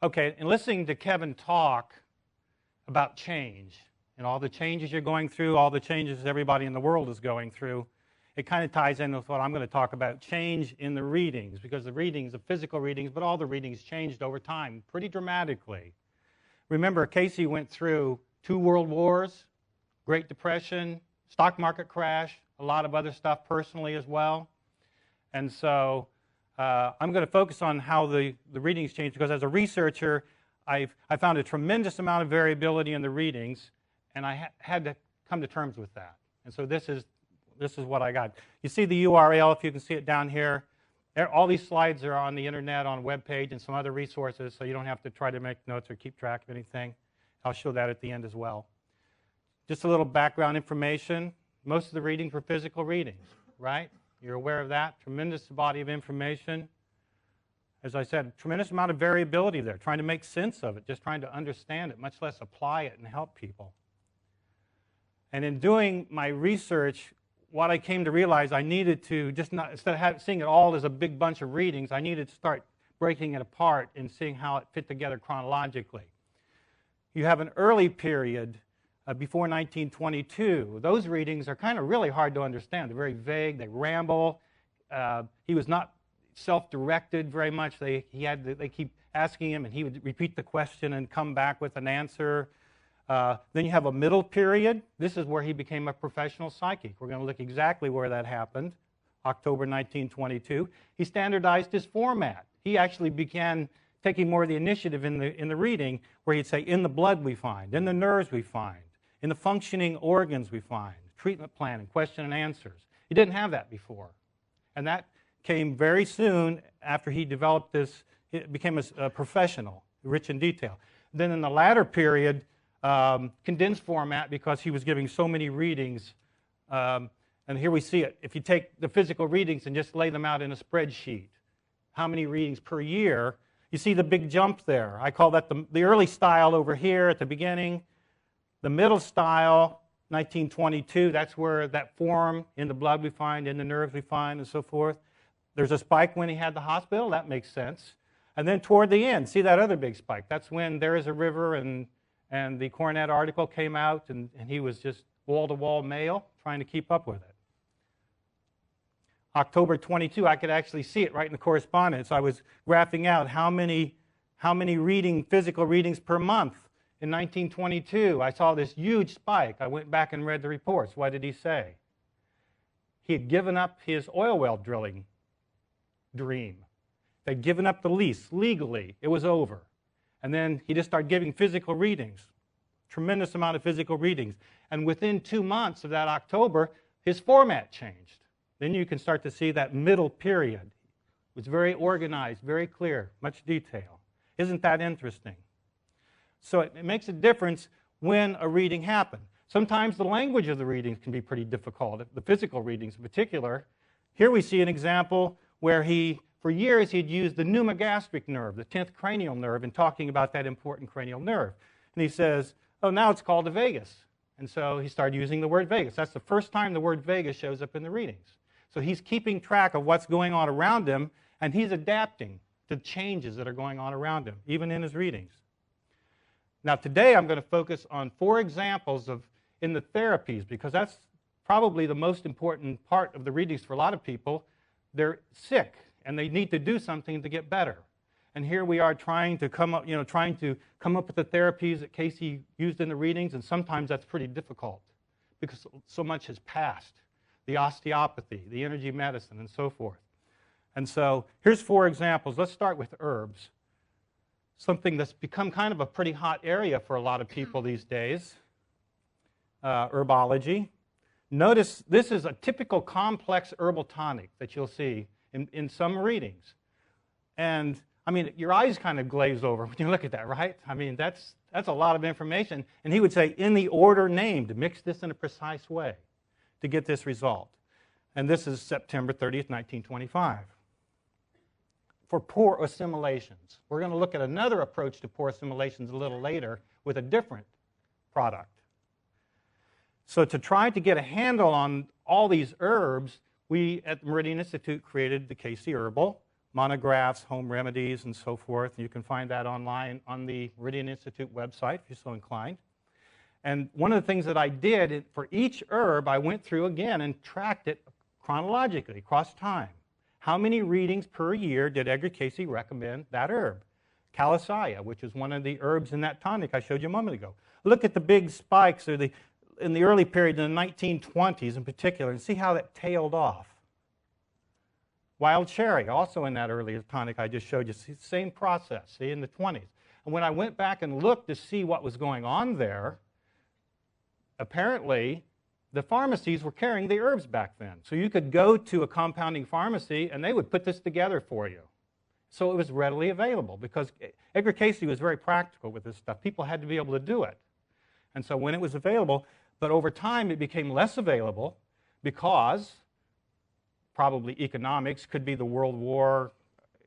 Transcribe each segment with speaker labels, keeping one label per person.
Speaker 1: Okay, and listening to Kevin talk about change and all the changes you're going through, all the changes everybody in the world is going through, it kind of ties in with what I'm going to talk about, change in the readings, because the readings, the physical readings, but all the readings changed over time pretty dramatically. Remember, Cayce went through 2 world wars, Great Depression, stock market crash, a lot of other stuff personally as well. And so I'm going to focus on how the readings changed, because as a researcher, I found a tremendous amount of variability in the readings, and I had to come to terms with that. And so this is what I got. You see the URL, if you can see it down here. All these slides are on the internet, on a web page, and some other resources, so you don't have to try to make notes or keep track of anything. I'll show that at the end as well. Just a little background information. Most of the readings were physical readings, right? You're aware of that. Tremendous body of information. As I said, tremendous amount of variability there, trying to make sense of it, just trying to understand it, much less apply it and help people. And in doing my research, what I came to realize, I needed to just not, instead of seeing it all as a big bunch of readings, I needed to start breaking it apart and seeing how it fit together chronologically. You have an early period before 1922. Those readings are kind of really hard to understand. They're very vague. They ramble. He was not self-directed very much. They keep asking him, and he would repeat the question and come back with an answer. Then you have a middle period. This is where he became a professional psychic. We're going to look exactly where that happened, October 1922. He standardized his format. He actually began taking more of the initiative in the reading, where he'd say, in the blood we find, in the nerves we find, in the functioning organs we find, treatment plan and question and answers. He didn't have that before. And that came very soon after he developed this. It became a professional, rich in detail. Then in the latter period, condensed format, because he was giving so many readings. And here we see it. If you take the physical readings and just lay them out in a spreadsheet, how many readings per year, you see the big jump there. I call that the early style over here at the beginning. The middle style, 1922, that's where that form, in the blood we find, in the nerves we find, and so forth. There's a spike when he had the hospital. That makes sense. And then toward the end, see that other big spike. That's when There Is a River and the Coronet article came out, and he was just wall-to-wall mail, trying to keep up with it. October 22, I could actually see it right in the correspondence. I was graphing out how many physical readings per month. In 1922, I saw this huge spike. I went back and read the reports. What did he say? He had given up his oil well drilling dream. They'd given up the lease legally. It was over. And then he just started giving physical readings, tremendous amount of physical readings. And within 2 months of that October, his format changed. Then you can start to see that middle period. It was very organized, very clear, much detail. Isn't that interesting? So it makes a difference when a reading happened. Sometimes the language of the readings can be pretty difficult, the physical readings in particular. Here we see an example where for years he'd used the pneumogastric nerve, the 10th cranial nerve, in talking about that important cranial nerve. And he says, oh, now it's called the vagus. And so he started using the word vagus. That's the first time the word vagus shows up in the readings. So he's keeping track of what's going on around him, and he's adapting to changes that are going on around him, even in his readings. Now today I'm going to focus on 4 examples in the therapies, because that's probably the most important part of the readings for a lot of people. They're sick, and they need to do something to get better. And here we are trying to come up with the therapies that Cayce used in the readings, and sometimes that's pretty difficult because so much has passed. The osteopathy, the energy medicine, and so forth. And so here's 4 examples. Let's start with herbs. Something that's become kind of a pretty hot area for a lot of people these days, herbology. Notice this is a typical complex herbal tonic that you'll see in some readings. And I mean, your eyes kind of glaze over when you look at that, right? I mean, that's a lot of information. And he would say, in the order named, mix this in a precise way to get this result. And this is September 30th, 1925. For poor assimilations. We're going to look at another approach to poor assimilations a little later with a different product. So to try to get a handle on all these herbs, we at the Meridian Institute created the Cayce Herbal. monographs, home remedies, and so forth. You can find that online on the Meridian Institute website if you're so inclined. And one of the things that I did, for each herb, I went through again and tracked it chronologically across time. How many readings per year did Edgar Cayce recommend that herb? Calisaya, which is one of the herbs in that tonic I showed you a moment ago. Look at the big spikes in the early period, in the 1920s in particular, and see how that tailed off. Wild cherry, also in that earlier tonic I just showed you, same process, see, in the 20s. And when I went back and looked to see what was going on there, apparently the pharmacies were carrying the herbs back then. So you could go to a compounding pharmacy and they would put this together for you. So it was readily available because Edgar Cayce was very practical with this stuff. People had to be able to do it. And so when it was available, but over time it became less available because probably economics, could be the World War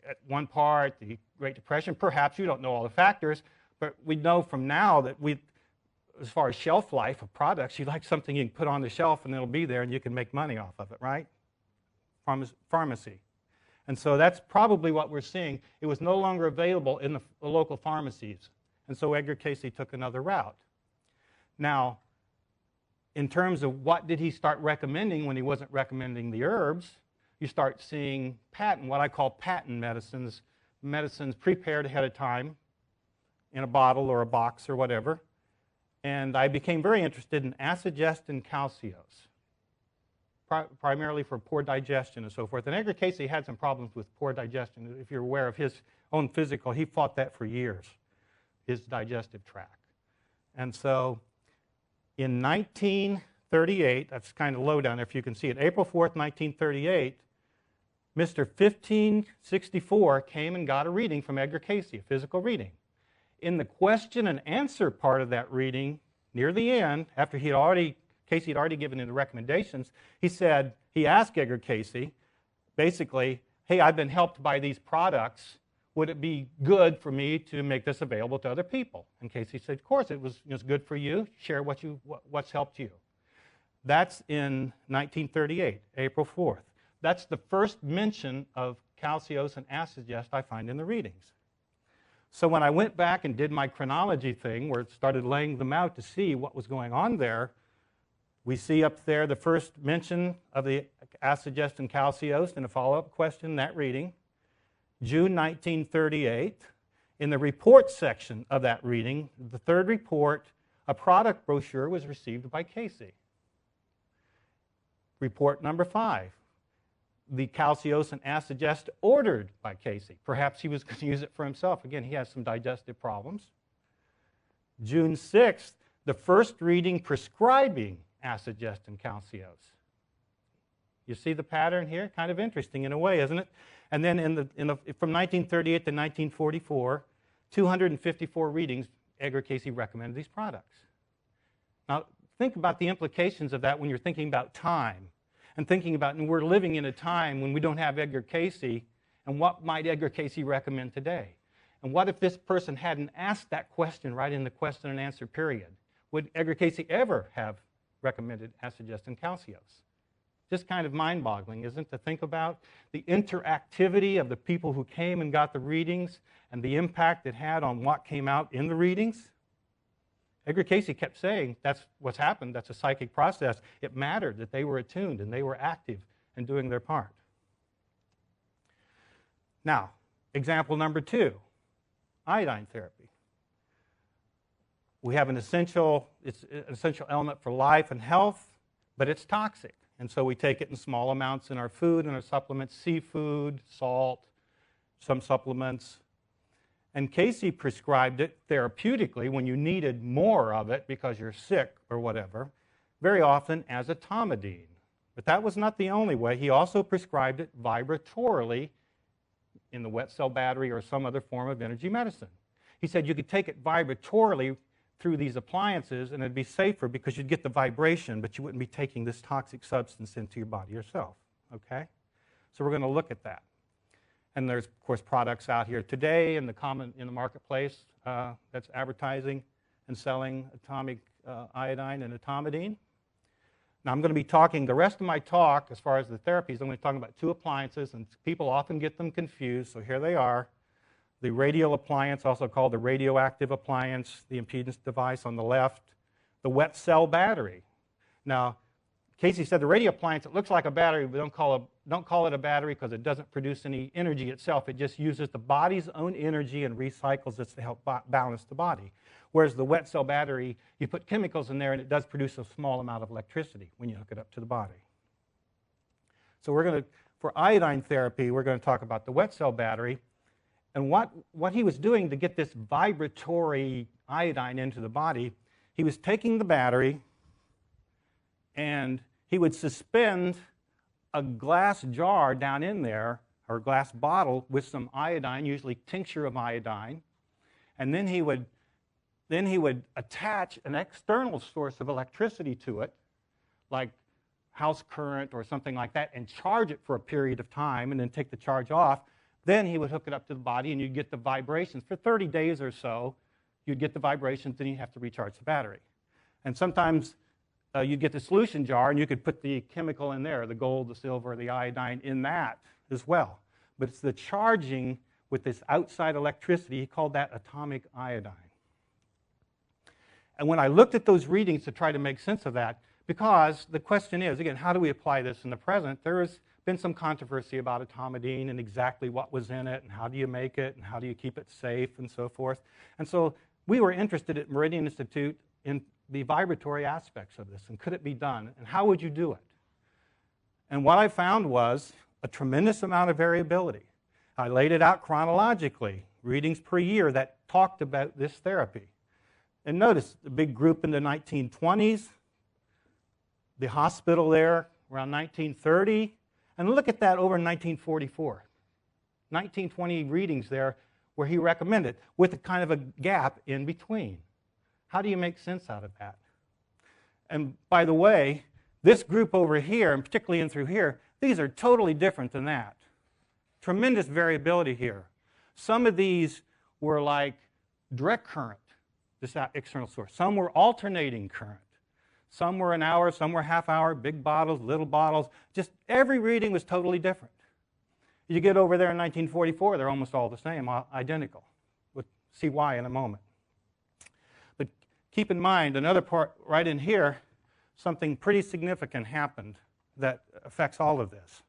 Speaker 1: at one part, the Great Depression, perhaps, you don't know all the factors, but we know from now that as far as shelf life of products, you like something you can put on the shelf and it'll be there and you can make money off of it, right? Pharmacy. And so that's probably what we're seeing. It was no longer available in the local pharmacies. And so Edgar Cayce took another route. Now, in terms of what did he start recommending when he wasn't recommending the herbs, you start seeing what I call patent medicines prepared ahead of time in a bottle or a box or whatever. And I became very interested in Acegest and Calcios, primarily for poor digestion and so forth. And Edgar Cayce had some problems with poor digestion. If you're aware of his own physical, he fought that for years, his digestive tract. And so in 1938, that's kind of low down there if you can see it, April 4th, 1938, Mr. 1564 came and got a reading from Edgar Cayce, a physical reading. In the question and answer part of that reading, near the end, after Cayce had already given him the recommendations, he asked Edgar Cayce, basically, hey, I've been helped by these products. Would it be good for me to make this available to other people? And Cayce said, of course, it was good for you. Share what's helped you. That's in 1938, April 4th. That's the first mention of Calcios and Acegest I find in the readings. So when I went back and did my chronology thing, where it started laying them out to see what was going on there, we see up there the first mention of the Acegest and Calcios in a follow-up question, that reading. June 1938, in the report section of that reading, the third report, a product brochure was received by Cayce. Report number 5, the Calcios and Acegest ordered by Cayce. Perhaps he was going to use it for himself. Again, he has some digestive problems. June 6th, the first reading prescribing Acegest and Calcios. You see the pattern here? Kind of interesting in a way, isn't it? And then from 1938 to 1944, 254 readings, Edgar Cayce recommended these products. Now, think about the implications of that when you're thinking about time. And thinking about, and we're living in a time when we don't have Edgar Cayce, and what might Edgar Cayce recommend today? And what if this person hadn't asked that question right in the question and answer period? Would Edgar Cayce ever have recommended Acegest and Calcios? Just kind of mind-boggling, isn't it, to think about the interactivity of the people who came and got the readings and the impact it had on what came out in the readings? Edgar Cayce kept saying, that's what's happened, that's a psychic process. It mattered that they were attuned and they were active and doing their part. Now, example number 2, iodine therapy. We have it's an essential element for life and health, but it's toxic. And so we take it in small amounts in our food and our supplements, seafood, salt, some supplements. And Cayce prescribed it therapeutically when you needed more of it because you're sick or whatever, very often as a etomidine. But that was not the only way. He also prescribed it vibratorily in the wet cell battery or some other form of energy medicine. He said you could take it vibratorily through these appliances and it'd be safer because you'd get the vibration, but you wouldn't be taking this toxic substance into your body yourself. Okay? So we're going to look at that. And there's, of course, products out here today in the marketplace that's advertising and selling atomic iodine and etomidine. Now, I'm going to be talking, the rest of my talk, as far as the therapies, I'm going to be talking about two appliances, and people often get them confused, so here they are. The radial appliance, also called the radioactive appliance, the impedance device on the left, the wet cell battery. Now, Cayce said the radio appliance, it looks like a battery, but don't call it a battery because it doesn't produce any energy itself. It just uses the body's own energy and recycles it to help balance the body. Whereas the wet cell battery, you put chemicals in there and it does produce a small amount of electricity when you hook it up to the body. So we're going to, for iodine therapy, we're going to talk about the wet cell battery. And what he was doing to get this vibratory iodine into the body, he was taking the battery and he would suspend a glass jar down in there, or a glass bottle with some iodine, usually tincture of iodine, and then he would attach an external source of electricity to it, like house current or something like that, and charge it for a period of time and then take the charge off. Then he would hook it up to the body and you'd get the vibrations. For 30 days or so, you'd get the vibrations, then you'd have to recharge the battery. And sometimes you'd get the solution jar and you could put the chemical in there, the gold, the silver, the iodine in that as well. But it's the charging with this outside electricity, he called that atomic iodine. And when I looked at those readings to try to make sense of that, because the question is, again, how do we apply this in the present? There has been some controversy about etomidine and exactly what was in it and how do you make it and how do you keep it safe and so forth. And so we were interested at Meridian Institute in the vibratory aspects of this and could it be done and how would you do it? And what I found was a tremendous amount of variability. I laid it out chronologically, readings per year that talked about this therapy. And notice the big group in the 1920s, the hospital there around 1930, and look at that over 1944. 1920 readings there where he recommended, with a kind of a gap in between. How do you make sense out of that? And by the way, this group over here, and particularly in through here, these are totally different than that. Tremendous variability here. Some of these were like direct current, this external source. Some were alternating current. Some were an hour, some were half hour, big bottles, little bottles. Just every reading was totally different. You get over there in 1944, they're almost all the same, identical. We'll see why in a moment. But keep in mind, another part right in here, something pretty significant happened that affects all of this.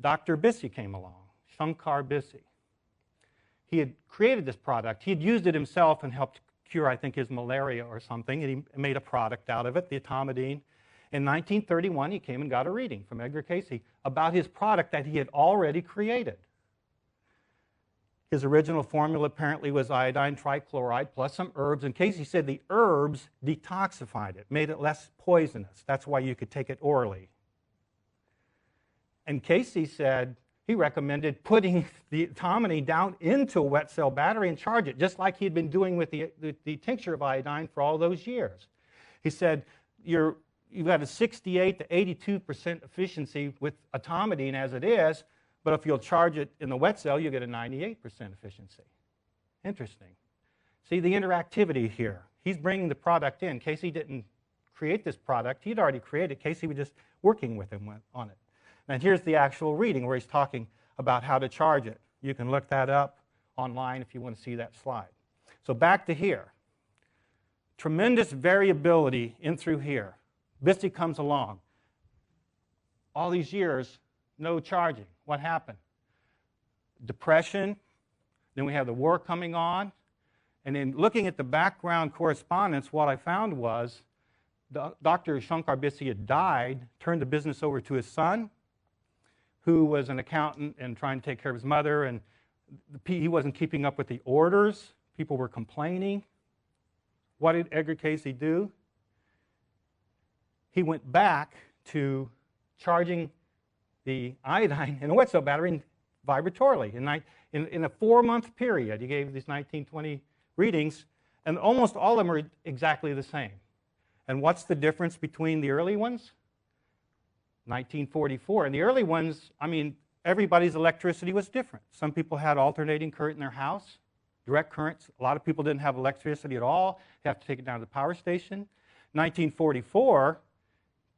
Speaker 1: Dr. Bissey came along, Shankar Bissey. He had created this product. He had used it himself and helped cure, I think, his malaria or something, and he made a product out of it, the etomidine. In 1931, he came and got a reading from Edgar Cayce about his product that he had already created. His original formula apparently was iodine trichloride plus some herbs, and Cayce said the herbs detoxified it, made it less poisonous. That's why you could take it orally. And Cayce said he recommended putting the etomidine down into a wet cell battery and charge it, just like he had been doing with the tincture of iodine for all those years. He said, you've got a 68 to 82% efficiency with etomidine as it is, but if you'll charge it in the wet cell, you'll get a 98% efficiency. Interesting. See the interactivity here. He's bringing the product in. Cayce didn't create this product. He'd already created it. Cayce was just working with him on it. And here's the actual reading where he's talking about how to charge it. You can look that up online if you want to see that slide. So back to here. Tremendous variability in through here. Bissey comes along. All these years, no charging. What happened? Depression. Then we have the war coming on. And in looking at the background correspondence, what I found was Dr. Shankar Bissey had died, turned the business over to his son, who was an accountant and trying to take care of his mother, and he wasn't keeping up with the orders. People were complaining. What did Edgar Cayce do? He went back to charging the iodine in a wet cell battery vibratorily. In a 4-month period, he gave these 1920 readings, and almost all of them are exactly the same. And what's the difference between the early ones? 1944. And the early ones, I mean, everybody's electricity was different. Some people had alternating current in their house, direct currents. A lot of people didn't have electricity at all. They have to take it down to the power station. 1944,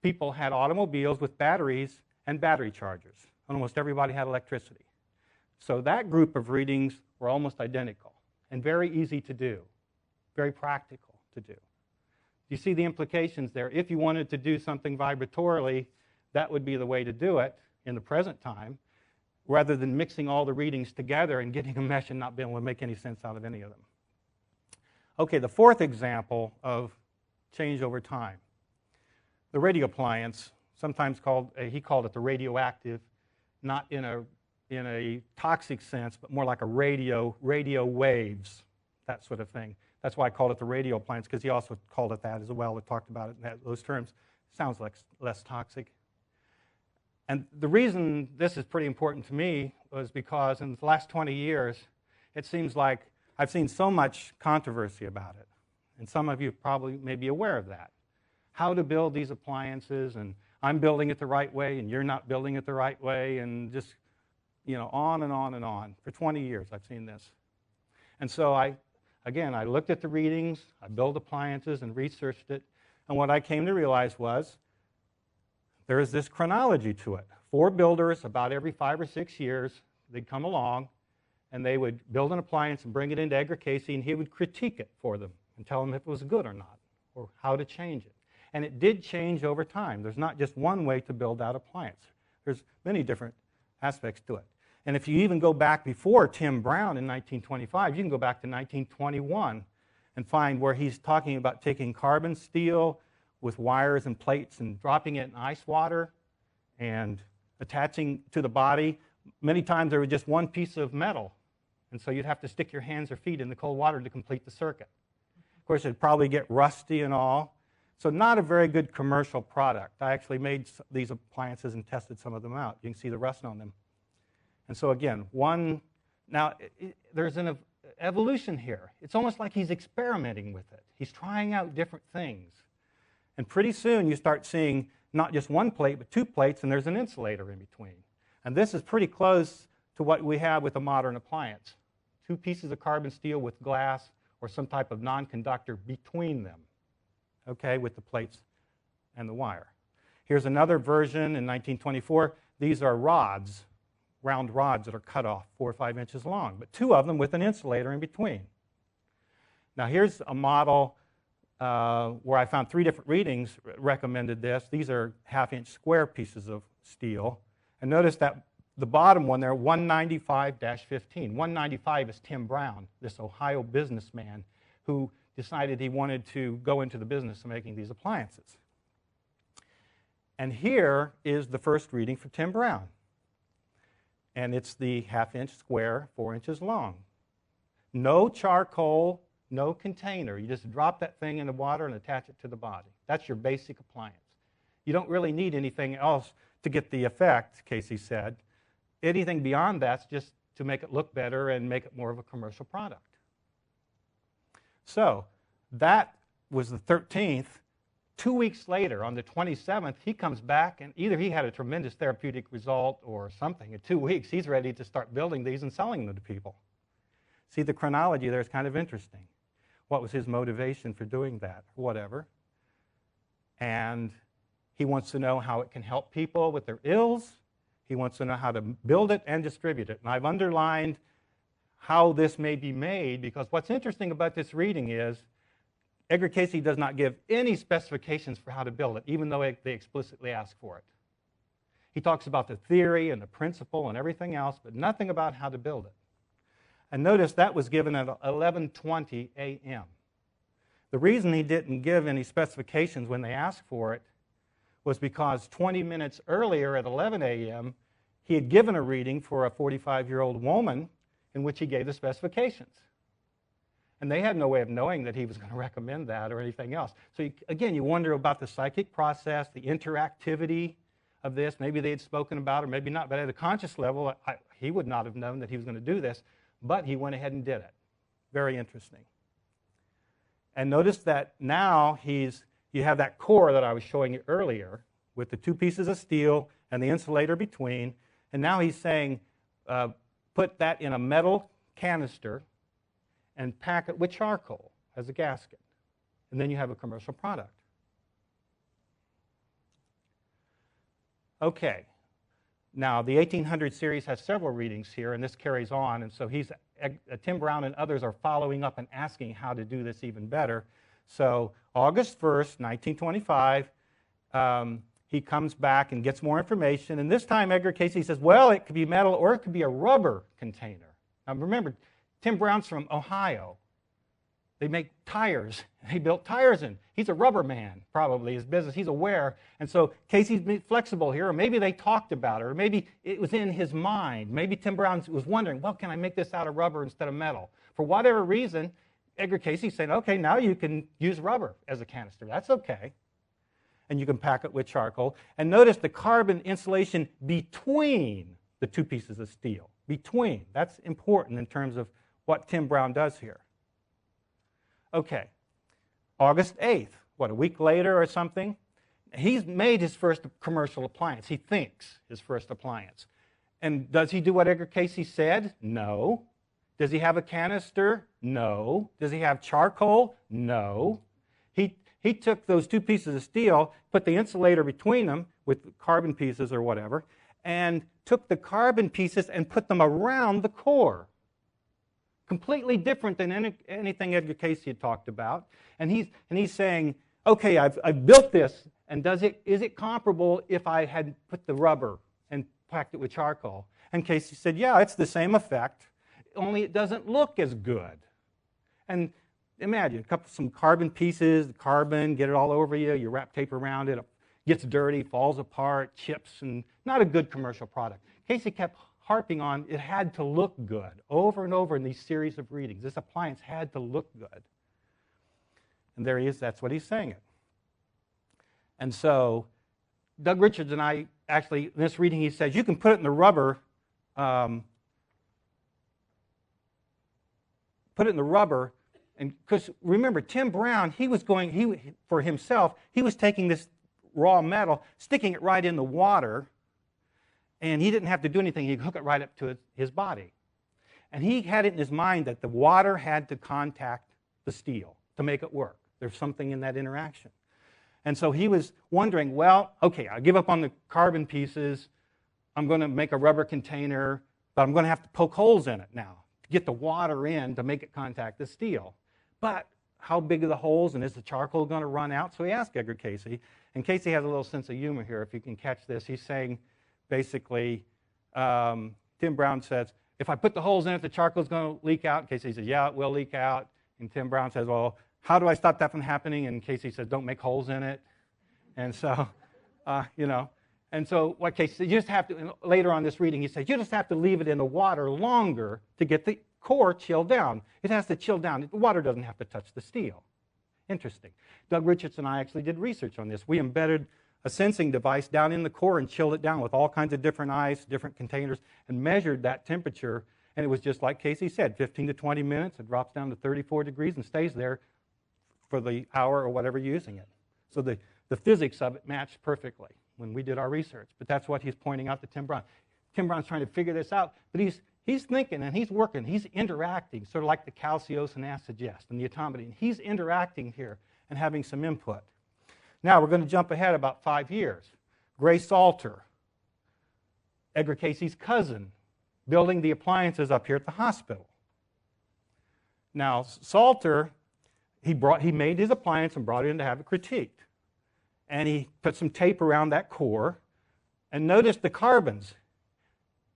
Speaker 1: people had automobiles with batteries and battery chargers. Almost everybody had electricity. So that group of readings were almost identical and very easy to do, very practical to do. You see the implications there. If you wanted to do something vibratorily, that would be the way to do it in the present time, rather than mixing all the readings together and getting a mesh and not being able to make any sense out of any of them. Okay, the fourth example of change over time. The radio appliance, sometimes called, he called it the radioactive, not in a toxic sense, but more like a radio waves, that sort of thing. That's why I called it the radio appliance, because he also called it that as well. We talked about it in those terms. Sounds like less toxic. And the reason this is pretty important to me was because in the last 20 years, it seems like I've seen so much controversy about it. And some of you probably may be aware of that. How to build these appliances, and I'm building it the right way, and you're not building it the right way, and just, on and on and on. For 20 years, I've seen this. And so I looked at the readings, I built appliances and researched it, and what I came to realize was there is this chronology to it. 4 builders, about every 5 or 6 years, they'd come along, and they would build an appliance and bring it into Edgar Cayce, and he would critique it for them and tell them if it was good or not, or how to change it. And it did change over time. There's not just one way to build that appliance. There's many different aspects to it. And if you even go back before Tim Brown in 1925, you can go back to 1921 and find where he's talking about taking carbon steel with wires and plates and dropping it in ice water and attaching to the body. Many times there was just one piece of metal, and so you'd have to stick your hands or feet in the cold water to complete the circuit. Of course, it'd probably get rusty and all. So not a very good commercial product. I actually made these appliances and tested some of them out. You can see the rust on them. And so again, there's an evolution here. It's almost like he's experimenting with it. He's trying out different things. And pretty soon you start seeing not just one plate, but 2 plates, and there's an insulator in between. And this is pretty close to what we have with a modern appliance. 2 pieces of carbon steel with glass or some type of non-conductor between them, okay, with the plates and the wire. Here's another version in 1924. These are rods, round rods that are cut off 4 or 5 inches long, but 2 of them with an insulator in between. Now here's a model where I found 3 different readings recommended this. These are half-inch square pieces of steel. And notice that the bottom one there, 195-15. 195 is Tim Brown, this Ohio businessman who decided he wanted to go into the business of making these appliances. And here is the first reading for Tim Brown. And it's the half-inch square, 4 inches long. No charcoal, no container. You just drop that thing in the water and attach it to the body. That's your basic appliance. You don't really need anything else to get the effect, Cayce said. Anything beyond that's just to make it look better and make it more of a commercial product. So that was the 13th. 2 weeks later, on the 27th, he comes back, and either he had a tremendous therapeutic result or something. In 2 weeks, he's ready to start building these and selling them to people. See, the chronology there is kind of interesting. What was his motivation for doing that, or whatever? And he wants to know how it can help people with their ills. He wants to know how to build it and distribute it. And I've underlined how this may be made, because what's interesting about this reading is Edgar Cayce does not give any specifications for how to build it, even though they explicitly ask for it. He talks about the theory and the principle and everything else, but nothing about how to build it. And notice that was given at 11:20 a.m. The reason he didn't give any specifications when they asked for it was because 20 minutes earlier at 11 a.m., he had given a reading for a 45-year-old woman in which he gave the specifications. And they had no way of knowing that he was going to recommend that or anything else. So again, you wonder about the psychic process, the interactivity of this. Maybe they had spoken about it, or maybe not. But at a conscious level, he would not have known that he was going to do this. But he went ahead and did it. Very interesting. And notice that now you have that core that I was showing you earlier with the 2 pieces of steel and the insulator between. And now he's saying, put that in a metal canister and pack it with charcoal as a gasket. And then you have a commercial product. Okay. Now, the 1800 series has several readings here, and this carries on, and so Tim Brown and others are following up and asking how to do this even better. So August 1st, 1925, he comes back and gets more information, and this time Edgar Cayce says, well, it could be metal or it could be a rubber container. Now remember, Tim Brown's from Ohio. They make tires. He built tires in. He's a rubber man, probably, his business. He's aware. And so Cayce's flexible here, or maybe they talked about it, or maybe it was in his mind. Maybe Tim Brown was wondering, well, can I make this out of rubber instead of metal? For whatever reason, Edgar Cayce said, okay, now you can use rubber as a canister. That's okay. And you can pack it with charcoal. And notice the carbon insulation between the two pieces of steel. Between. That's important in terms of what Tim Brown does here. Okay, August 8th, what, a week later or something? He's made his first commercial appliance. He thinks his first appliance. And does he do what Edgar Cayce said? No. Does he have a canister? No. Does he have charcoal? No. He took those two pieces of steel, put the insulator between them with carbon pieces or whatever, and took the carbon pieces and put them around the core. Completely different than anything Edgar Cayce had talked about. And he's saying, okay, I've built this, and is it comparable if I had put the rubber and packed it with charcoal? And Cayce said, yeah, it's the same effect, only it doesn't look as good. And imagine, some carbon pieces, the carbon, get it all over you, you wrap tape around it, it gets dirty, falls apart, chips, and not a good commercial product. Cayce kept harping on it had to look good over and over in these series of readings. This appliance had to look good. And there he is, that's what he's saying it. And so Doug Richards and I actually, in this reading, he says, you can put it in the rubber, and because remember, Tim Brown, for himself, he was taking this raw metal, sticking it right in the water, and he didn't have to do anything. He could hook it right up to his body. And he had it in his mind that the water had to contact the steel to make it work. There's something in that interaction. And so he was wondering, well, okay, I'll give up on the carbon pieces. I'm going to make a rubber container, but I'm going to have to poke holes in it now to get the water in to make it contact the steel. But how big are the holes, and is the charcoal going to run out? So he asked Edgar Cayce, and Cayce has a little sense of humor here, if you can catch this. He's saying, basically, Tim Brown says, if I put the holes in it, the charcoal's going to leak out. Cayce says, yeah, it will leak out. And Tim Brown says, well, how do I stop that from happening? And Cayce says, don't make holes in it. And so, and so what Cayce said, you just have to, later on this reading, he says, you just have to leave it in the water longer to get the core chilled down. It has to chill down. The water doesn't have to touch the steel. Interesting. Doug Richards and I actually did research on this. We embedded a sensing device down in the core and chilled it down with all kinds of different ice, different containers, and measured that temperature. And it was just like Cayce said, 15 to 20 minutes. It drops down to 34 degrees and stays there for the hour or whatever you're using it. So the physics of it matched perfectly when we did our research. But that's what he's pointing out to Tim Brown. Tim Brown's trying to figure this out, but he's thinking and he's working. He's interacting, sort of like the calciose and acid-jest and the automidine. He's interacting here and having some input. Now we're going to jump ahead about 5 years. Grace Salter, Edgar Cayce's cousin, building the appliances up here at the hospital. Now Salter, he made his appliance and brought it in to have it critiqued. And he put some tape around that core, and notice the carbons.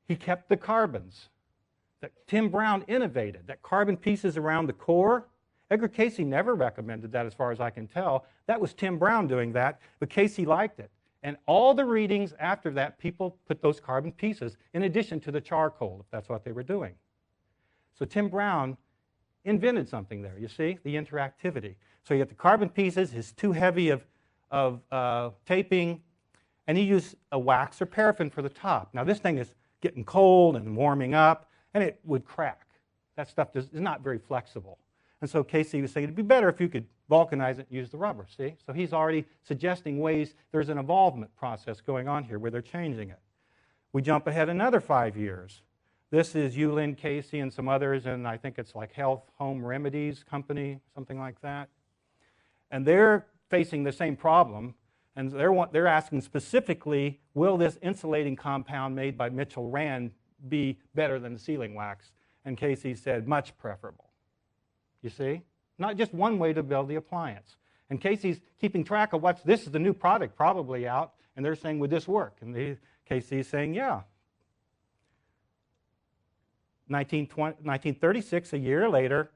Speaker 1: He kept the carbons that Tim Brown innovated, that carbon pieces around the core. Edgar Cayce never recommended that as far as I can tell. That was Tim Brown doing that, but Cayce liked it. And all the readings after that, people put those carbon pieces in addition to the charcoal, if that's what they were doing. So Tim Brown invented something there, you see, the interactivity. So you get the carbon pieces, it's too heavy of taping, and he used a wax or paraffin for the top. Now this thing is getting cold and warming up, and it would crack. That stuff is not very flexible. And so Cayce was saying, it'd be better if you could vulcanize it and use the rubber, see? So he's already suggesting ways, there's an evolvement process going on here where they're changing it. We jump ahead another 5 years. This is Yulin Cayce and some others, and I think it's like Health Home Remedies Company, something like that. And they're facing the same problem, And they're asking specifically, will this insulating compound made by Mitchell Rand be better than the sealing wax? And Cayce said, much preferable. You see? Not just one way to build the appliance. And Cayce's keeping track of this is the new product probably out, and they're saying, would this work? And Cayce's saying, yeah. 1936, a year later,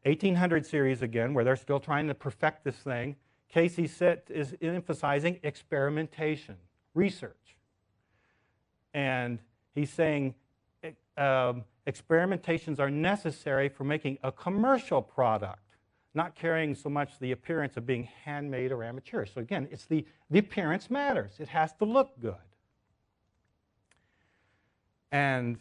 Speaker 1: 1800 series again, where they're still trying to perfect this thing, Cayce is emphasizing experimentation, research. And he's saying experimentations are necessary for making a commercial product, not carrying so much the appearance of being handmade or amateur. So again, it's the appearance matters. It has to look good. And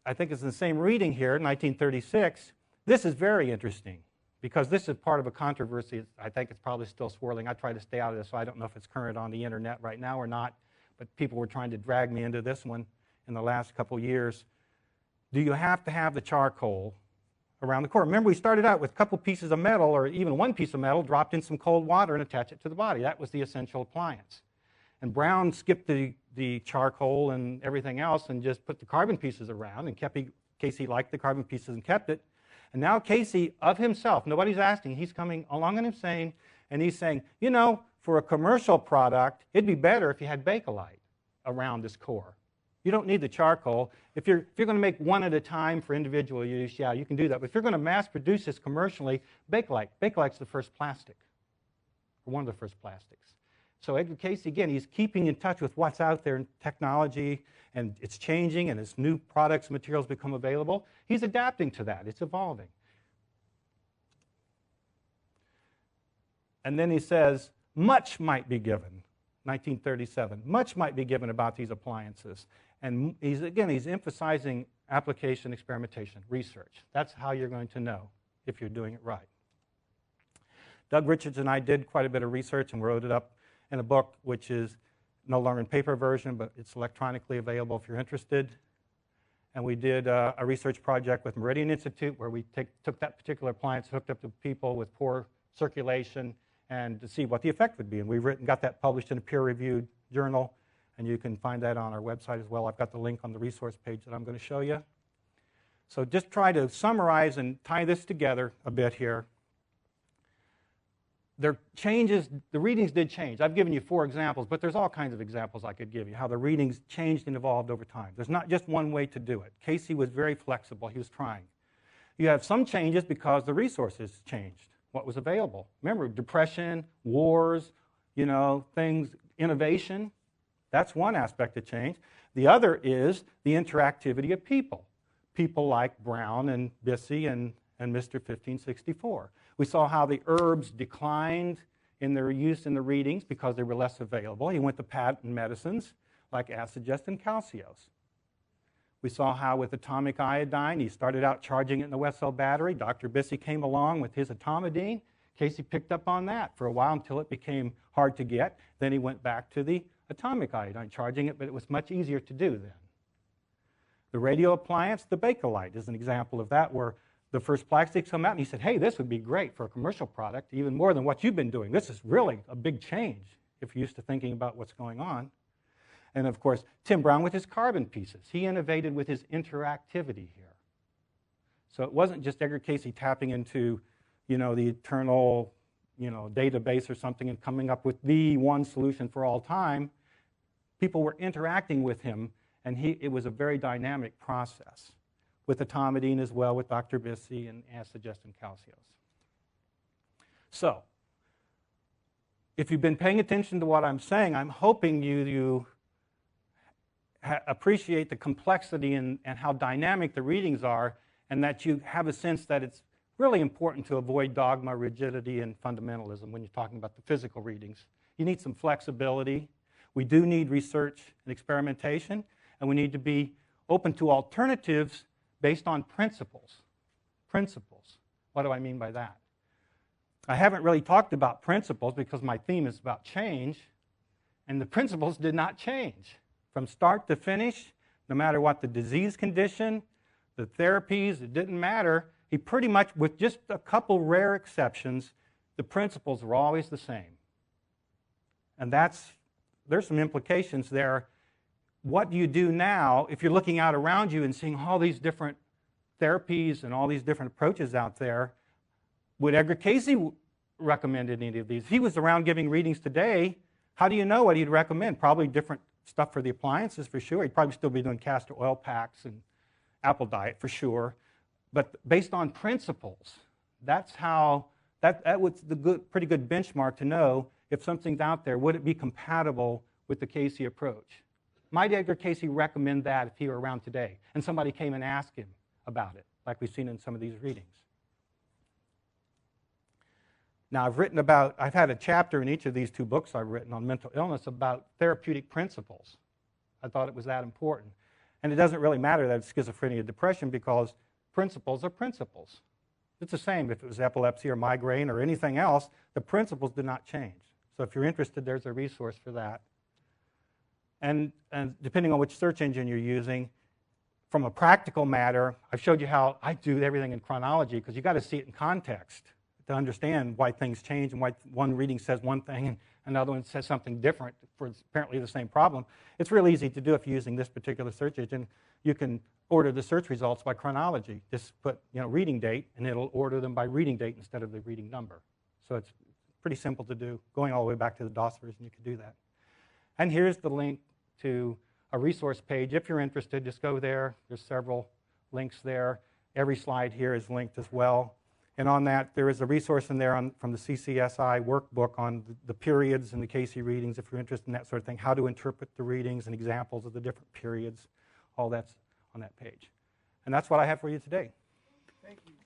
Speaker 1: I think it's in the same reading here, 1936, this is very interesting because this is part of a controversy. I think it's probably still swirling. I try to stay out of this, so I don't know if it's current on the internet right now or not, but people were trying to drag me into this one in the last couple years. Do you have to have the charcoal around the core? Remember, we started out with a couple pieces of metal or even one piece of metal, dropped in some cold water and attached it to the body. That was the essential appliance. And Brown skipped the charcoal and everything else and just put the carbon pieces around, and Cayce liked the carbon pieces and kept it. And now Cayce, of himself, nobody's asking, he's coming along and he's saying, you know, for a commercial product, it'd be better if you had Bakelite around this core. You don't need the charcoal. If you're going to make one at a time for individual use, yeah, you can do that. But if you're going to mass produce this commercially, Bakelite's the first plastic, or one of the first plastics. So Edgar Cayce, again, he's keeping in touch with what's out there in technology, and it's changing, and as new products and materials become available, he's adapting to that. It's evolving. And then he says, much might be given, 1937, much might be given about these appliances. And he's emphasizing application, experimentation, research. That's how you're going to know if you're doing it right. Doug Richards and I did quite a bit of research and wrote it up in a book which is no longer in paper version, but it's electronically available if you're interested. And we did a research project with Meridian Institute where we took that particular appliance, hooked up to people with poor circulation, and to see what the effect would be. And we got that published in a peer-reviewed journal, and you can find that on our website as well. I've got the link on the resource page that I'm going to show you. So just try to summarize and tie this together a bit here. The readings did change. I've given you 4 examples, but there's all kinds of examples I could give you, how the readings changed and evolved over time. There's not just one way to do it. Cayce was very flexible. He was trying. You have some changes because the resources changed, what was available. Remember, depression, wars, things, innovation. That's one aspect of change. The other is the interactivity of people. People like Brown and Bissey and Mr. 1564. We saw how the herbs declined in their use in the readings because they were less available. He went to patent medicines like acid-gest and calciose. We saw how with atomic iodine, he started out charging it in the West-cell battery. Dr. Bissey came along with his atomidine. Cayce picked up on that for a while until it became hard to get. Then he went back to the atomic iodine, charging it, but it was much easier to do then. The radio appliance, the Bakelite, is an example of that, where the first plastics come out, and he said, hey, this would be great for a commercial product, even more than what you've been doing. This is really a big change if you're used to thinking about what's going on. And of course, Tim Brown with his carbon pieces. He innovated with his interactivity here. So it wasn't just Edgar Cayce tapping into, the eternal, database or something and coming up with the one solution for all time. People were interacting with him, and it was a very dynamic process, with atomidine as well, with Dr. Bissey and acid-gest and calciose. So, if you've been paying attention to what I'm saying, I'm hoping you appreciate the complexity and how dynamic the readings are, and that you have a sense that it's really important to avoid dogma, rigidity, and fundamentalism when you're talking about the physical readings. You need some flexibility. We do need research and experimentation, and we need to be open to alternatives based on principles. Principles. What do I mean by that? I haven't really talked about principles because my theme is about change, and the principles did not change. From start to finish, no matter what the disease condition, the therapies, it didn't matter. He pretty much, with just a couple rare exceptions, the principles were always the same. And there's some implications there. What do you do now if you're looking out around you and seeing all these different therapies and all these different approaches out there? Would Edgar Cayce recommend any of these? If he was around giving readings today, how do you know what he'd recommend? Probably different stuff for the appliances for sure. He'd probably still be doing castor oil packs and apple diet for sure. But based on principles, that's how, that was the pretty good benchmark to know if something's out there, would it be compatible with the Cayce approach? Might Edgar Cayce recommend that if he were around today and somebody came and asked him about it, like we've seen in some of these readings? Now, I've had a chapter in each of these two books I've written on mental illness about therapeutic principles. I thought it was that important. And it doesn't really matter that it's schizophrenia or depression because principles are principles. It's the same if it was epilepsy or migraine or anything else. The principles do not change. So if you're interested, there's a resource for that. And depending on which search engine you're using, from a practical matter, I've showed you how I do everything in chronology because you've got to see it in context to understand why things change and why one reading says one thing and another one says something different for apparently the same problem. It's real easy to do if you're using this particular search engine. You can order the search results by chronology. Just put reading date, and it'll order them by reading date instead of the reading number. So it's pretty simple to do. Going all the way back to the DOS version, you can do that. And here's the link to a resource page. If you're interested, just go there. There's several links there. Every slide here is linked as well. And on that, there is a resource in there from the CCSI workbook on the periods and the Cayce readings, if you're interested in that sort of thing, how to interpret the readings and examples of the different periods. All that's on that page. And that's what I have for you today.
Speaker 2: Thank you.